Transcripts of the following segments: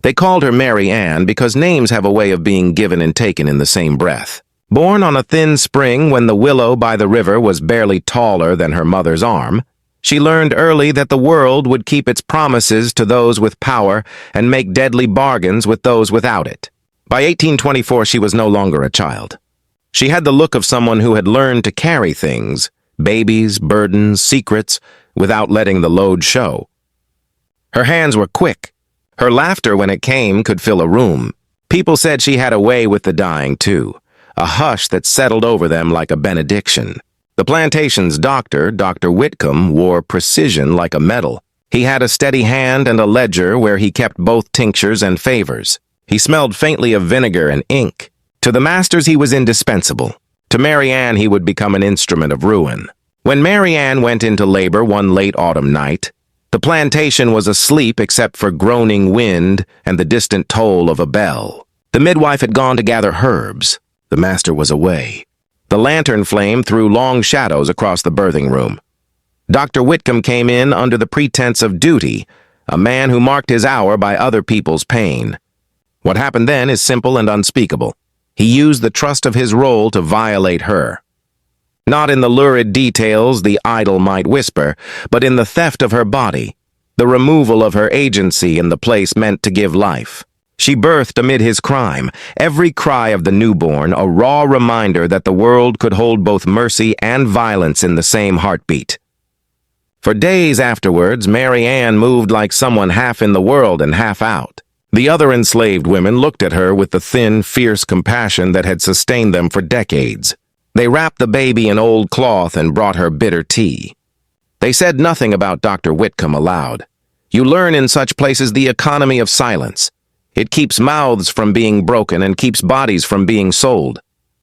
They called her Mary Ann because names have a way of being given and taken in the same breath. Born on a thin spring when the willow by the river was barely taller than her mother's arm, she learned early that the world would keep its promises to those with power and make deadly bargains with those without it. By 1824, she was no longer a child. She had the look of someone who had learned to carry things, babies, burdens, secrets, without letting the load show. Her hands were quick. Her laughter, when it came, could fill a room. People said she had a way with the dying, too, a hush that settled over them like a benediction. The plantation's doctor, Dr. Whitcomb, wore precision like a medal. He had a steady hand and a ledger where he kept both tinctures and favors. He smelled faintly of vinegar and ink. To the masters he was indispensable. To Mary Ann he would become an instrument of ruin. When Mary Ann went into labor one late autumn night, the plantation was asleep except for groaning wind and the distant toll of a bell. The midwife had gone to gather herbs. The master was away. The lantern flame threw long shadows across the birthing room. Dr. Whitcomb came in under the pretense of duty, a man who marked his hour by other people's pain. What happened then is simple and unspeakable. He used the trust of his role to violate her. Not in the lurid details the idol might whisper, but in the theft of her body, the removal of her agency in the place meant to give life. She birthed amid his crime, every cry of the newborn a raw reminder that the world could hold both mercy and violence in the same heartbeat. For days afterwards, Mary Ann moved like someone half in the world and half out. The other enslaved women looked at her with the thin, fierce compassion that had sustained them for decades. They wrapped the baby in old cloth and brought her bitter tea. They said nothing about Dr. Whitcomb aloud. You learn in such places the economy of silence. It keeps mouths from being broken and keeps bodies from being sold.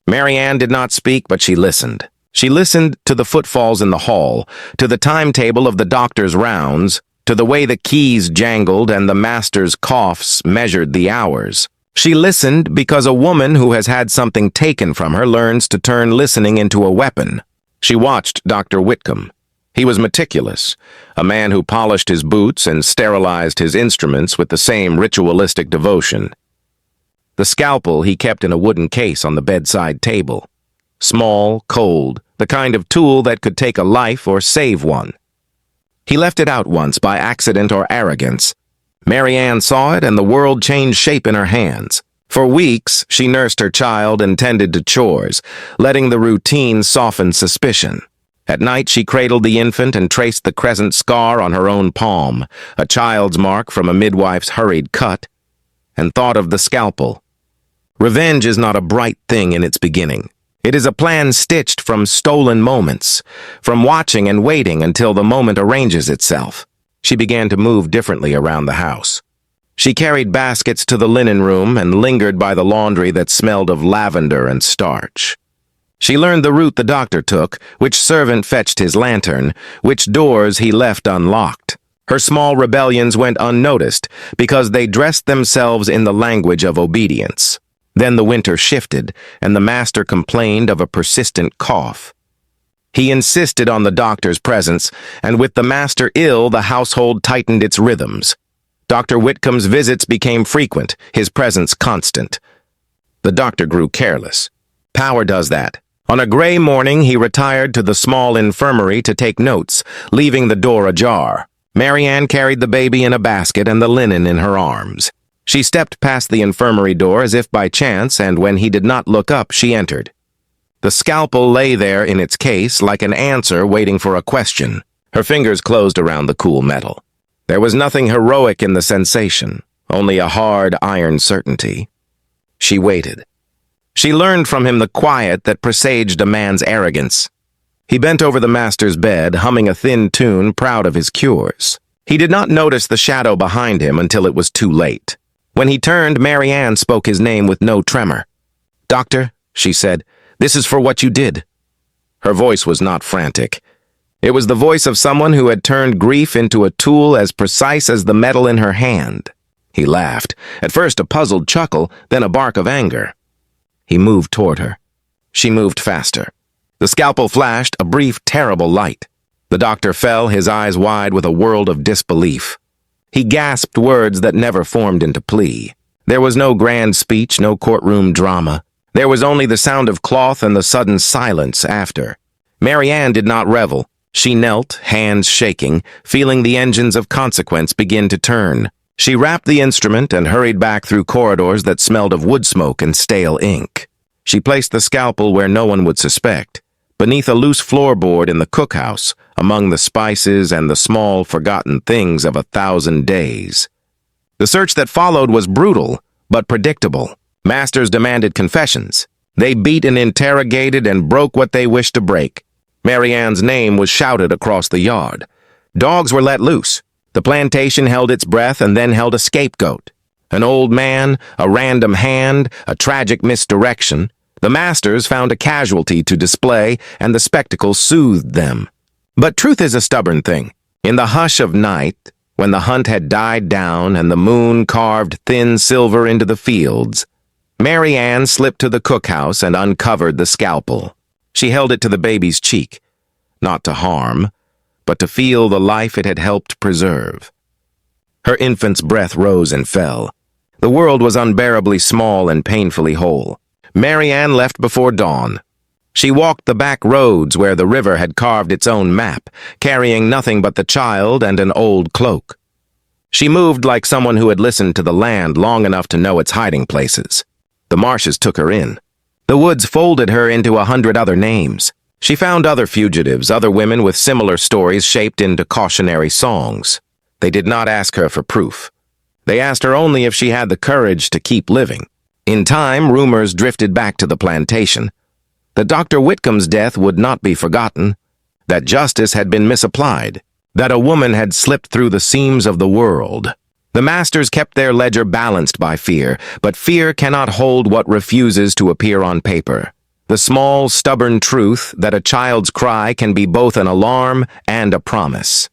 Mary Ann did not speak, but she listened. She listened to the footfalls in the hall, to the timetable of the doctor's rounds, to the way the keys jangled and the master's coughs measured the hours. She listened because a woman who has had something taken from her learns to turn listening into a weapon. She watched Dr. Whitcomb. He was meticulous, a man who polished his boots and sterilized his instruments with the same ritualistic devotion. The scalpel he kept in a wooden case on the bedside table. Small, cold, the kind of tool that could take a life or save one. He left it out once by accident or arrogance. Mary Ann saw it and the world changed shape in her hands. For weeks, she nursed her child and tended to chores, letting the routine soften suspicion. At night, she cradled the infant and traced the crescent scar on her own palm, a child's mark from a midwife's hurried cut, and thought of the scalpel. Revenge is not a bright thing in its beginning. It is a plan stitched from stolen moments, from watching and waiting until the moment arranges itself. She began to move differently around the house. She carried baskets to the linen room and lingered by the laundry that smelled of lavender and starch. She learned the route the doctor took, which servant fetched his lantern, which doors he left unlocked. Her small rebellions went unnoticed because they dressed themselves in the language of obedience. Then the winter shifted, and the master complained of a persistent cough. He insisted on the doctor's presence, and with the master ill, the household tightened its rhythms. Dr. Whitcomb's visits became frequent, his presence constant. The doctor grew careless. Power does that. On a gray morning, he retired to the small infirmary to take notes, leaving the door ajar. Mary Ann carried the baby in a basket and the linen in her arms. She stepped past the infirmary door as if by chance, and when he did not look up, she entered. The scalpel lay there in its case like an answer waiting for a question. Her fingers closed around the cool metal. There was nothing heroic in the sensation, only a hard iron certainty. She waited. She learned from him the quiet that presaged a man's arrogance. He bent over the master's bed, humming a thin tune, proud of his cures. He did not notice the shadow behind him until it was too late. When he turned, Mary Ann spoke his name with no tremor. "Doctor," she said, "this is for what you did." Her voice was not frantic. It was the voice of someone who had turned grief into a tool as precise as the metal in her hand. He laughed, at first a puzzled chuckle, then a bark of anger. He moved toward her. She moved faster. The scalpel flashed, a brief, terrible light. The doctor fell, his eyes wide with a world of disbelief. He gasped words that never formed into plea. There was no grand speech, no courtroom drama. There was only the sound of cloth and the sudden silence after. Mary Ann did not revel. She knelt, hands shaking, feeling the engines of consequence begin to turn. She wrapped the instrument and hurried back through corridors that smelled of wood smoke and stale ink. She placed the scalpel where no one would suspect, beneath a loose floorboard in the cookhouse, among the spices and the small, forgotten things of 1,000 days. The search that followed was brutal, but predictable. Masters demanded confessions. They beat and interrogated and broke what they wished to break. Mary Ann's name was shouted across the yard. Dogs were let loose. The plantation held its breath and then held a scapegoat. An old man, a random hand, a tragic misdirection. The masters found a casualty to display, and the spectacle soothed them. But truth is a stubborn thing. In the hush of night, when the hunt had died down and the moon carved thin silver into the fields, Mary Ann slipped to the cookhouse and uncovered the scalpel. She held it to the baby's cheek, not to harm, but to feel the life it had helped preserve. Her infant's breath rose and fell. The world was unbearably small and painfully whole. Mary Ann left before dawn. She walked the back roads where the river had carved its own map, carrying nothing but the child and an old cloak. She moved like someone who had listened to the land long enough to know its hiding places. The marshes took her in. The woods folded her into 100 other names. She found other fugitives, other women with similar stories shaped into cautionary songs. They did not ask her for proof. They asked her only if she had the courage to keep living. In time, rumors drifted back to the plantation. That Dr. Whitcomb's death would not be forgotten. That justice had been misapplied. That a woman had slipped through the seams of the world. The masters kept their ledger balanced by fear, but fear cannot hold what refuses to appear on paper. The small, stubborn truth that a child's cry can be both an alarm and a promise.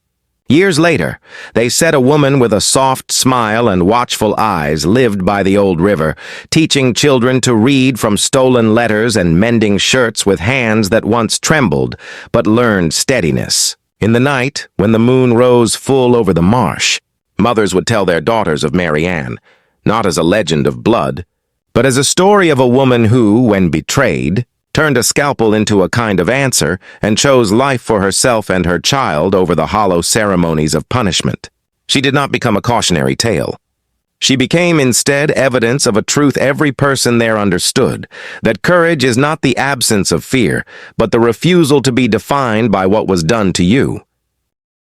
Years later, they said a woman with a soft smile and watchful eyes lived by the old river, teaching children to read from stolen letters and mending shirts with hands that once trembled but learned steadiness. In the night, when the moon rose full over the marsh, mothers would tell their daughters of Mary Ann, not as a legend of blood, but as a story of a woman who, when betrayed, turned a scalpel into a kind of answer and chose life for herself and her child over the hollow ceremonies of punishment. She did not become a cautionary tale. She became instead evidence of a truth every person there understood, that courage is not the absence of fear, but the refusal to be defined by what was done to you.